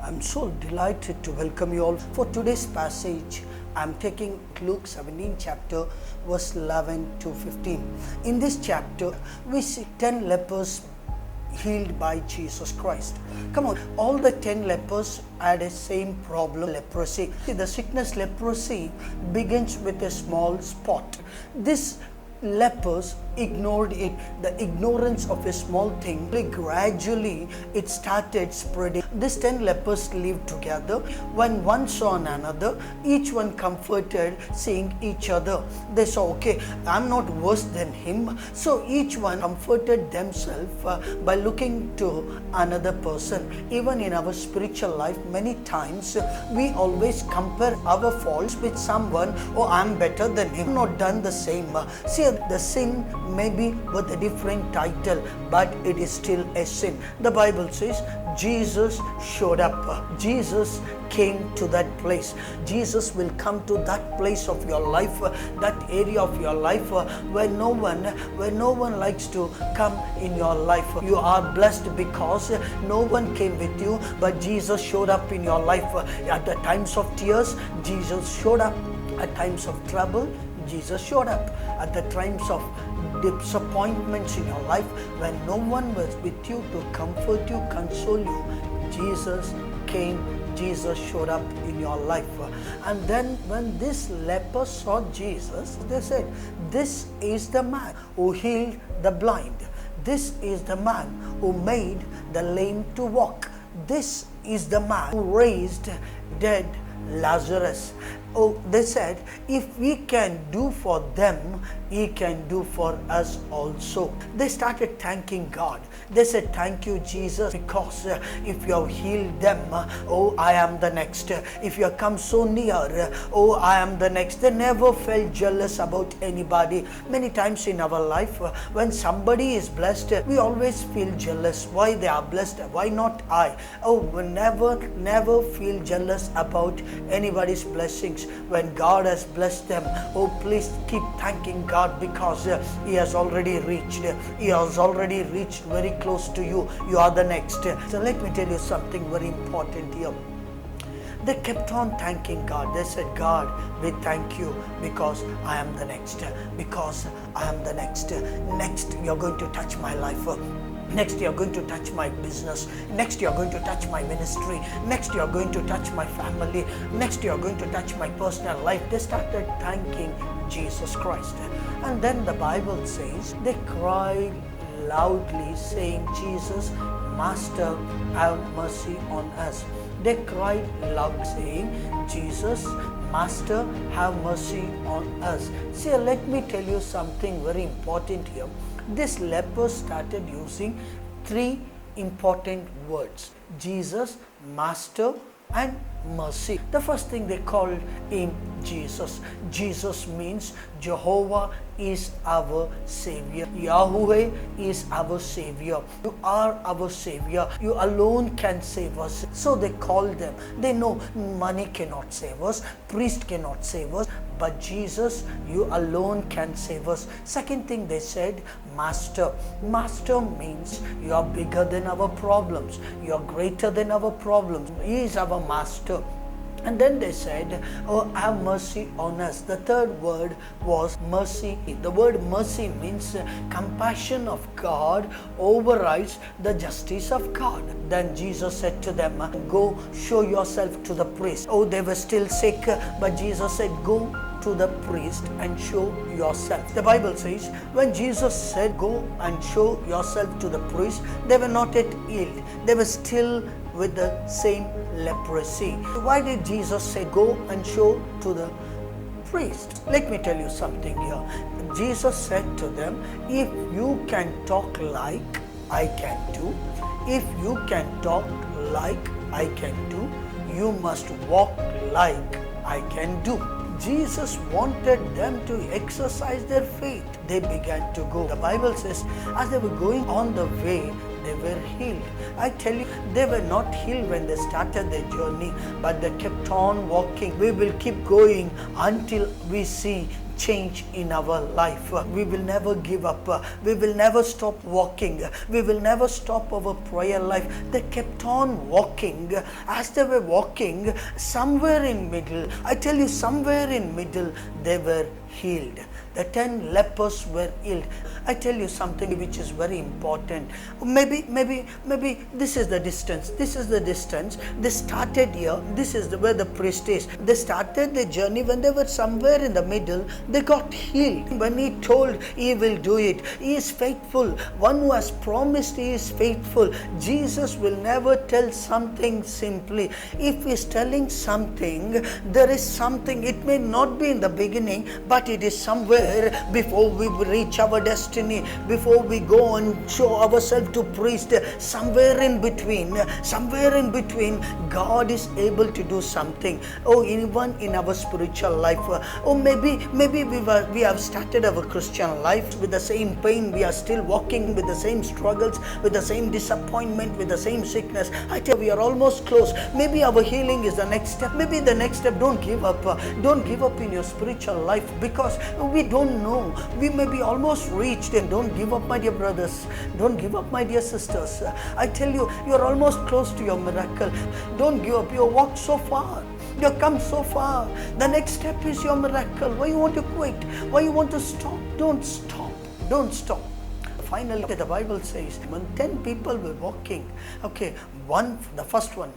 I'm so delighted to welcome you all for today's passage. I'm taking Luke 17 chapter verse 11 to 15. In this chapter, we see 10 lepers healed by Jesus Christ. Come on, all the 10 lepers had the same problem, leprosy. See, the sickness leprosy begins with a small spot. This lepers ignored it. The ignorance of a small thing, gradually it started spreading. These 10 lepers lived together. When one saw another, each one comforted, seeing each other. They saw, okay, I'm not worse than him. So each one comforted themselves by looking to another person. Even in our spiritual life, many times we always compare our faults with someone. Oh, I'm better than him, not done the same. See, the sin may be with a different title, but it is still a sin. The Bible says Jesus showed up. Jesus came to that place. Jesus will come to that place of your life, that area of your life where no one likes to come in your life. You are blessed because no one came with you, but Jesus showed up in your life. At the times of tears, Jesus showed up. At times of trouble, Jesus showed up. At the times of disappointments in your life, when no one was with you to comfort you, console you, Jesus came. Jesus showed up in your life. And then when this leper saw Jesus, they said, this is the man who healed the blind. This is the man who made the lame to walk. This is the man who raised dead Lazarus. Oh, they said, if we can do for them, he can do for us also. They started thanking God. They said, thank you, Jesus, because if you have healed them, oh, I am the next. If you have come so near, oh, I am the next. They never felt jealous about anybody. Many times in our life, when somebody is blessed, we always feel jealous. Why they are blessed? Why not I? Oh, we never feel jealous about anybody's blessings. When God has blessed them, oh, please keep thanking God because He has already reached. He has already reached very close to you. You are the next. So let me tell you something very important here. They kept on thanking God. They said, God, we thank you because I am the next. Because I am the next. Next, you're going to touch my life. Next, you're going to touch my business. Next, you're going to touch my ministry. Next, you're going to touch my family. Next, you're going to touch my personal life. They started thanking Jesus Christ. And then the Bible says, they cried loudly saying, Jesus, Master, have mercy on us. They cried loud saying, Jesus, Master, have mercy on us. See, let me tell you something very important here. This leper started using 3 important words: Jesus, Master, and mercy. The first thing they called him Jesus. Jesus means Jehovah is our Savior. Yahweh is our Savior. You are our Savior. You alone can save us. So they called them. They know money cannot save us, priest cannot save us, but Jesus, you alone can save us. Second thing they said, Master. Master means you are bigger than our problems. You are greater than our problems. He is our Master. And then they said, oh, have mercy on us. The third word was mercy. The word mercy means compassion of God overrides the justice of God. Then Jesus said to them, go show yourself to the priest. Oh, they were still sick, but Jesus said, go to the priest and show yourself. The Bible says, when Jesus said, go and show yourself to the priest, they were not yet healed. They were still with the same leprosy. Why did Jesus say, go and show to the priest? Let me tell you something here. Jesus said to them, if you can talk like I can do, if you can talk like I can do, you must walk like I can do. Jesus wanted them to exercise their faith. They began to go. The Bible says, as they were going on the way, they were healed. I tell you, they were not healed when they started their journey, but they kept on walking. We will keep going until we see change in our life. We will never give up. We will never stop walking. We will never stop our prayer life. They kept on walking. As they were walking, somewhere in middle, I tell you, somewhere in middle, they were healed. The 10 lepers were healed. I tell you something which is very important. Maybe this is the distance. This is the distance. They started here. This is where the priest is. They started the journey. When they were somewhere in the middle, they got healed. When he told he will do it, he is faithful. One who has promised, he is faithful. Jesus will never tell something simply. If he is telling something, there is something. It may not be in the beginning, but it is somewhere before we reach our destiny, before we go and show ourselves to priest. Somewhere in between, God is able to do something. Oh, even in our spiritual life. Oh, maybe we have started our Christian life with the same pain. We are still walking with the same struggles, with the same disappointment, with the same sickness. I tell you, we are almost close. Maybe our healing is the next step. Maybe the next step. Don't give up. Don't give up in your spiritual life, because we don't know. We may be almost reached, and don't give up, my dear brothers. Don't give up, my dear sisters. I tell you, you're almost close to your miracle. Don't give up. You walked so far. You have come so far. The next step is your miracle. Why you want to quit? Why you want to stop? Don't stop. Don't stop. Finally, the Bible says when 10 people were walking, the first one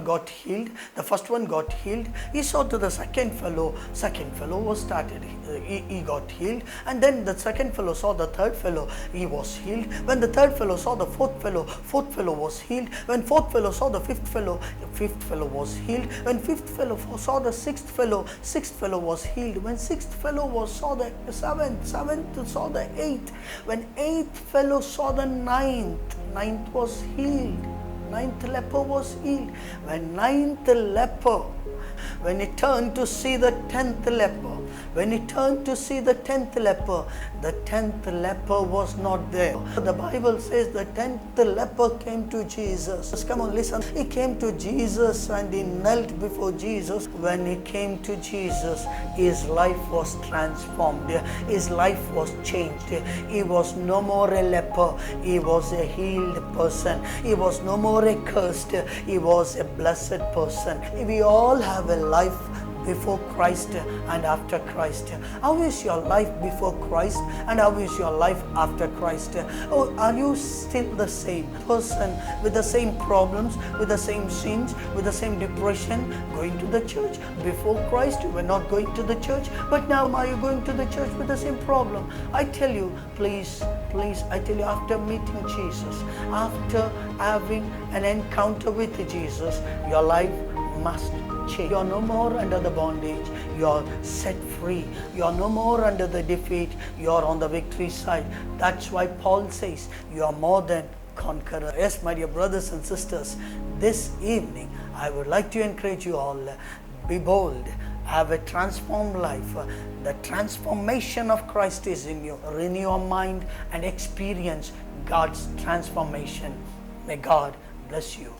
got healed. The first one got healed. He saw to the second fellow was started. He got healed, and then the second fellow saw the third fellow. He was healed. When the third fellow saw the fourth fellow was healed. When fourth fellow saw the fifth fellow was healed. When fifth fellow saw the sixth fellow was healed. When sixth fellow saw the seventh saw the eighth. When eighth fellow saw the ninth was healed. Ninth leper was healed. When he turned to see the 10th leper, the 10th leper was not there. The Bible says the 10th leper came to Jesus. Come on, listen. He came to Jesus and he knelt before Jesus. When he came to Jesus, his life was transformed. His life was changed. He was no more a leper. He was a healed person. He was no more accursed. He was a blessed person. We all have a life before Christ and after Christ. How is your life before Christ and how is your life after Christ? Oh, are you still the same person with the same problems, with the same sins, with the same depression, going to the church? Before Christ, you were not going to the church, but now are you going to the church with the same problem? I tell you, please, I tell you, after meeting Jesus, after having an encounter with Jesus, your life must change. You are no more under the bondage. You are set free. You are no more under the defeat. You are on the victory side. That's why Paul says you are more than conqueror. Yes, my dear brothers and sisters, this evening I would like to encourage you all, be bold, have a transformed life. The transformation of Christ is in you. Renew your mind and experience God's transformation. May God bless you.